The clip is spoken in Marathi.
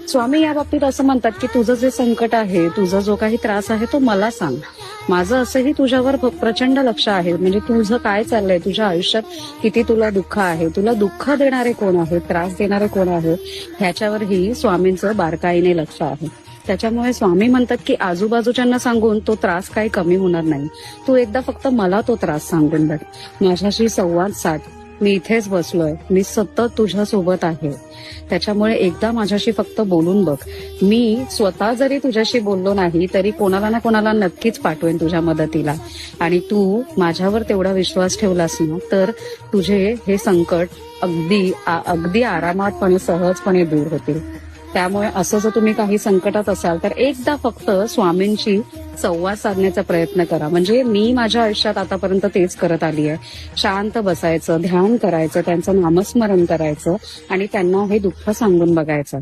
स्वामी या बाबतीत असं म्हणतात की तुझं जे संकट आहे, तुझा जो काही त्रास आहे तो मला सांग. माझं असंही तुझ्यावर प्रचंड लक्ष आहे. म्हणजे तुझं काय चाललंय, तुझ्या आयुष्यात किती तुला दुःख आहे, तुला दुःख देणारे कोण आहे, त्रास देणारे कोण आहे, ह्याच्यावरही स्वामींचं बारकाईने लक्ष आहे. त्याच्यामुळे स्वामी म्हणतात की आजूबाजूच्यांना सांगून तो त्रास काही कमी होणार नाही. तू एकदा फक्त मला तो त्रास सांगून बघ, माझ्याशी संवाद साध. मी इथेच बसलोय, मी सतत तुझ्या सोबत आहे. त्याच्यामुळे एकदा माझ्याशी फक्त बोलून बघ. मी स्वतः जरी तुझ्याशी बोललो नाही तरी कोणाला ना कोणाला नक्कीच पाठवेन तुझ्या मदतीला. आणि तू माझ्यावर तेवढा विश्वास ठेवलास ना तर तुझे हे संकट अगदी आरामातपणे सहजपणे दूर होतील. त्यामुळे असं जर तुम्ही काही संकटात असाल तर एकदा फक्त स्वामींशी संवाद साधण्याचा प्रयत्न करा. म्हणजे मी माझ्या आयुष्यात आतापर्यंत तेच करत आली आहे. शांत बसायचं, ध्यान करायचं, त्यांचं नामस्मरण करायचं आणि त्यांना हे दुःख सांगून बघायचं.